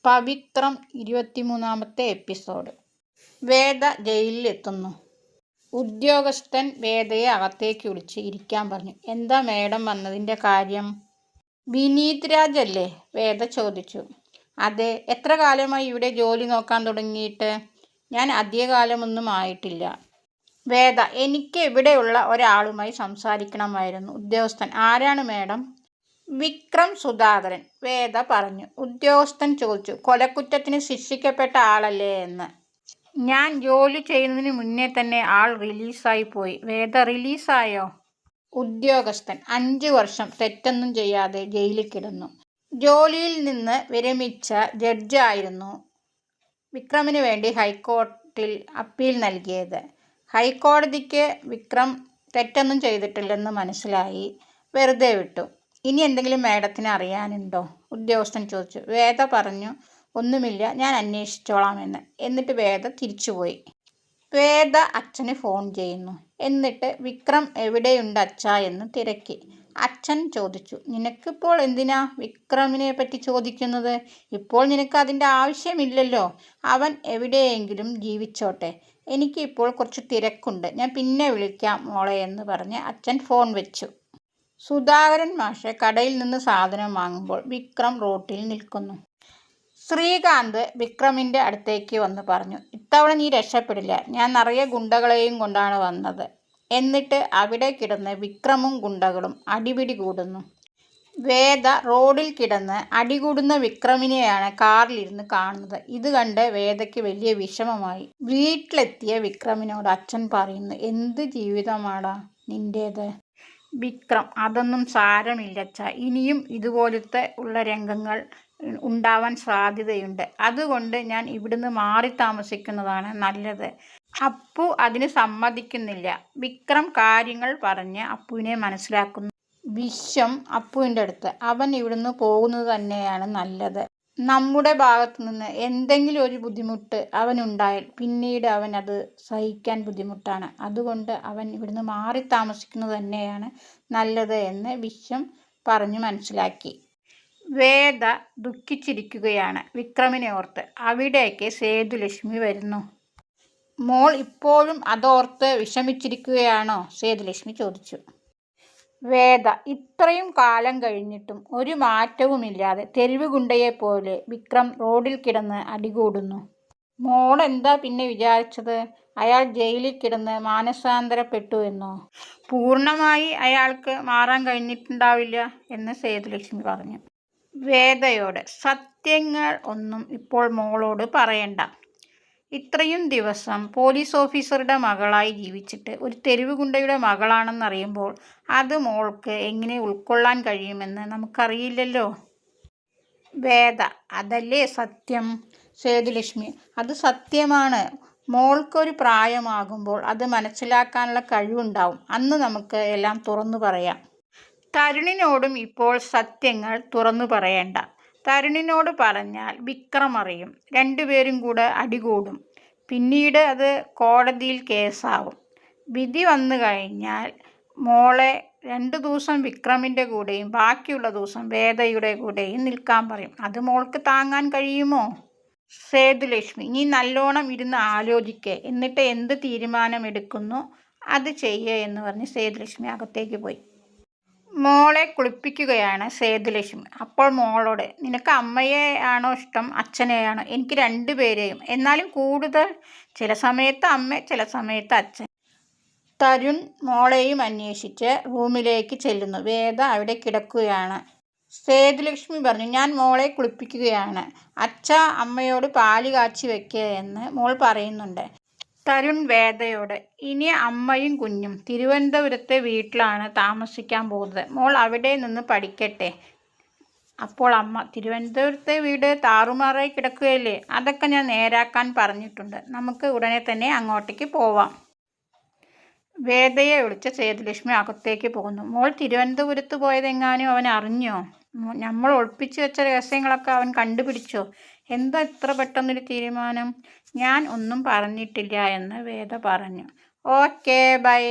പവിത്രം 23-ാമത്തെ episode. വേദ ജയിലിലെത്തുന്നു. ഉദ്യോഗസ്ഥൻ വേദയെ അകത്തേക്ക് വിളിച്ച് ഇരിക്കാൻ പറഞ്ഞു. എന്താ മേഡം വന്നതിൻ്റെ കാര്യം? വിനീത് രാജ് അല്ലേ? വേദ ചോദിച്ചു. അതെ. എത്ര കാലമായി ഇവിടെ ജോലി നോക്കാൻ തുടങ്ങിയിട്ട്? ഞാൻ അധികകാലമൊന്നും ആയിട്ടില്ല. വേദ, എനിക്ക് ഇവിടെയുള്ള ഒരാളുമായി സംസാരിക്കണമായിരുന്നു. ഉദ്യോഗസ്ഥൻ, ആരാണ് മേഡം? വിക്രം സുധാകരൻ, വേദ പറഞ്ഞു. ഉദ്യോഗസ്ഥൻ ചോദിച്ചു, കൊലക്കുറ്റത്തിന് ശിക്ഷിക്കപ്പെട്ട ആളല്ലേ എന്ന്. ഞാൻ ജോലി ചെയ്യുന്നതിന് മുന്നേ തന്നെ ആൾ റിലീസായി പോയി. വേദ, റിലീസായോ? ഉദ്യോഗസ്ഥൻ, 5 വർഷം തെറ്റൊന്നും ചെയ്യാതെ ജയിലിൽ കിടന്നു. ജോലിയിൽ നിന്ന് വിരമിച്ച ജഡ്ജായിരുന്നു വിക്രമിന് വേണ്ടി ഹൈക്കോടതിയിൽ അപ്പീൽ നൽകിയത്. ഹൈക്കോടതിക്ക് വിക്രം തെറ്റൊന്നും ചെയ്തിട്ടില്ലെന്ന് മനസ്സിലായി വെറുതെ വിട്ടു. ഇനി എന്തെങ്കിലും മേഡത്തിന് അറിയാനുണ്ടോ? ഉദ്യോഗസ്ഥൻ ചോദിച്ചു. വേദ പറഞ്ഞു, ഒന്നുമില്ല, ഞാൻ അന്വേഷിച്ചോളാമെന്ന്. എന്നിട്ട് വേദ തിരിച്ചുപോയി. വേദ അച്ഛന് ഫോൺ ചെയ്യുന്നു. എന്നിട്ട് വിക്രം എവിടെയുണ്ട് അച്ഛാ എന്ന് തിരക്കി. അച്ഛൻ ചോദിച്ചു, നിനക്കിപ്പോൾ എന്തിനാ വിക്രമിനെ പറ്റി ചോദിക്കുന്നത്? ഇപ്പോൾ നിനക്ക് അതിൻ്റെ ആവശ്യമില്ലല്ലോ. അവൻ എവിടെയെങ്കിലും ജീവിച്ചോട്ടെ. എനിക്ക് ഇപ്പോൾ കുറച്ച് തിരക്കുണ്ട്, ഞാൻ പിന്നെ വിളിക്കാം മോളെ എന്ന് പറഞ്ഞ് അച്ഛൻ ഫോൺ വെച്ചു. സുധാകരൻ മാഷ് കടയിൽ നിന്ന് സാധനം വാങ്ങുമ്പോൾ വിക്രം റോട്ടിൽ നിൽക്കുന്നു. ശ്രീകാന്ത് വിക്രമിൻ്റെ അടുത്തേക്ക് വന്ന് പറഞ്ഞു, ഇത്തവണ നീ രക്ഷപ്പെടില്ല. ഞാൻ നിറയെ ഗുണ്ടകളെയും കൊണ്ടാണ് വന്നത്. എന്നിട്ട് അവിടെ കിടന്ന് വിക്രമും ഗുണ്ടകളും അടിപിടി കൂടുന്നു. വേദ റോഡിൽ കിടന്ന് അടികൂടുന്ന വിക്രമിനെയാണ് കാറിലിരുന്ന് കാണുന്നത്. ഇത് കണ്ട് വേദയ്ക്ക് വലിയ വിഷമമായി. വീട്ടിലെത്തിയ വിക്രമിനോട് അച്ഛൻ പറയുന്നു, എന്ത് ജീവിതമാടാ നിൻ്റേത്? വിക്രം, അതൊന്നും സാരമില്ലച്ചാ. ഇനിയും ഇതുപോലത്തെ ഉള്ള രംഗങ്ങൾ ഉണ്ടാവാൻ സാധ്യതയുണ്ട്. അതുകൊണ്ട് ഞാൻ ഇവിടുന്ന് മാറി താമസിക്കുന്നതാണ് നല്ലത്. അപ്പു അതിന് സമ്മതിക്കുന്നില്ല. വിക്രം കാര്യങ്ങൾ പറഞ്ഞ് അപ്പുവിനെ മനസ്സിലാക്കുന്നു. വിശ്വം അപ്പുവിൻ്റെ അടുത്ത്, അവൻ ഇവിടുന്ന് പോകുന്നത് തന്നെയാണ് നല്ലത്. നമ്മുടെ ഭാഗത്തു നിന്ന് എന്തെങ്കിലും ഒരു ബുദ്ധിമുട്ട് അവനുണ്ടായാൽ പിന്നീട് അവൻ അത് സഹിക്കാൻ ബുദ്ധിമുട്ടാണ്. അതുകൊണ്ട് അവൻ ഇവിടുന്ന് മാറി താമസിക്കുന്നത് തന്നെയാണ് നല്ലത് എന്ന് വിശ്വം പറഞ്ഞു മനസ്സിലാക്കി. വേദ ദുഃഖിച്ചിരിക്കുകയാണ് വിക്രമിനെ ഓർത്ത്. അവിടേക്ക് സേതുലക്ഷ്മി വരുന്നു. മോൾ ഇപ്പോഴും അതോർത്ത് വിഷമിച്ചിരിക്കുകയാണോ? സേതുലക്ഷ്മി ചോദിച്ചു. വേദ, ഇത്രയും കാലം കഴിഞ്ഞിട്ടും ഒരു മാറ്റവുമില്ലാതെ തെരുവ് ഗുണ്ടയെപ്പോലെ വിക്രം റോഡിൽ കിടന്ന് അടികൂടുന്നു. മോൾ എന്താ പിന്നെ വിചാരിച്ചത്? അയാൾ ജയിലിൽ കിടന്ന് മാനസാന്തരപ്പെട്ടു എന്നോ? പൂർണ്ണമായി അയാൾക്ക് മാറാൻ കഴിഞ്ഞിട്ടുണ്ടാവില്ല എന്ന് സേതുലക്ഷ്മി പറഞ്ഞു വേദയോട്. സത്യങ്ങൾ ഒന്നും ഇപ്പോൾ മോളോട് പറയണ്ട. ഇത്രയും ദിവസം പോലീസ് ഓഫീസറുടെ മകളായി ജീവിച്ചിട്ട് ഒരു തെരുവ് ഗുണ്ടയുടെ മകളാണെന്നറിയുമ്പോൾ അത് മോൾക്ക് എങ്ങനെ ഉൾക്കൊള്ളാൻ കഴിയുമെന്ന് നമുക്കറിയില്ലല്ലോ. വേദ, അതല്ലേ സത്യം. സേതുലക്ഷ്മി, അത് സത്യമാണ്. മോൾക്കൊരു പ്രായമാകുമ്പോൾ അത് മനസ്സിലാക്കാനുള്ള കഴിവുണ്ടാവും. അന്ന് നമുക്ക് എല്ലാം തുറന്നു പറയാം. തരുണിനോടും ഇപ്പോൾ സത്യങ്ങൾ തുറന്നു പറയണ്ട. തരുണിനോട് പറഞ്ഞാൽ വിക്രം അറിയും. രണ്ടുപേരും കൂടെ അടികൂടും. പിന്നീട് അത് കോടതിയിൽ കേസാവും. വിധി വന്നു കഴിഞ്ഞാൽ മോളെ 2 ദിവസം വിക്രമിൻ്റെ കൂടെയും ബാക്കിയുള്ള ദിവസം വേദയുടെ കൂടെയും നിൽക്കാൻ പറയും. അത് മോൾക്ക് താങ്ങാൻ കഴിയുമോ? സേതുലക്ഷ്മി, നീ നല്ലോണം ഇരുന്ന് ആലോചിക്കുക. എന്നിട്ട് എന്ത് തീരുമാനമെടുക്കുന്നു അത് ചെയ്യുക എന്ന് പറഞ്ഞ് സേതുലക്ഷ്മി അകത്തേക്ക് പോയി. മോളെ കുളിപ്പിക്കുകയാണ് സേതുലക്ഷ്മി. അപ്പോൾ മോളോട്, നിനക്ക് അമ്മയെ ആണോ ഇഷ്ടം അച്ഛനെയാണോ? എനിക്ക് 2 പേരെയും, എന്നാലും കൂടുതൽ. ചില സമയത്ത് അമ്മ, ചില സമയത്ത് അച്ഛൻ. തരുൺ മോളെയും അന്വേഷിച്ച് റൂമിലേക്ക് ചെല്ലുന്നു. വേദ അവിടെ കിടക്കുകയാണ്. സേതുലക്ഷ്മി പറഞ്ഞു, ഞാൻ മോളെ കുളിപ്പിക്കുകയാണ്. അച്ഛ അമ്മയോട് പാല് കാച്ചി വെക്കുക എന്ന് മോൾ പറയുന്നുണ്ട്. തരുൺ വേദയോട്, ഇനി അമ്മയും കുഞ്ഞും തിരുവനന്തപുരത്തെ വീട്ടിലാണ് താമസിക്കാൻ പോകുന്നത്. മോൾ അവിടെ നിന്ന് പഠിക്കട്ടെ. അപ്പോൾ അമ്മ, തിരുവനന്തപുരത്തെ വീട് താറുമാറായി കിടക്കുകയല്ലേ? അതൊക്കെ ഞാൻ നേരാക്കാൻ പറഞ്ഞിട്ടുണ്ട്. നമുക്ക് ഉടനെ തന്നെ അങ്ങോട്ടേക്ക് പോവാം. വേദയെ വിളിച്ച സേതുലക്ഷ്മി അകത്തേക്ക് പോകുന്നു. മോൾ തിരുവനന്തപുരത്ത് പോയതെങ്ങാനും അവൻ അറിഞ്ഞോ? നമ്മൾ ഒളിപ്പിച്ചു വെച്ച രഹസ്യങ്ങളൊക്കെ അവൻ കണ്ടുപിടിച്ചോ? എന്താ ഇത്ര പെട്ടെന്നൊരു തീരുമാനം? ഞാൻ ഒന്നും പറഞ്ഞിട്ടില്ല എന്ന് വേദ പറഞ്ഞു. Okay, by.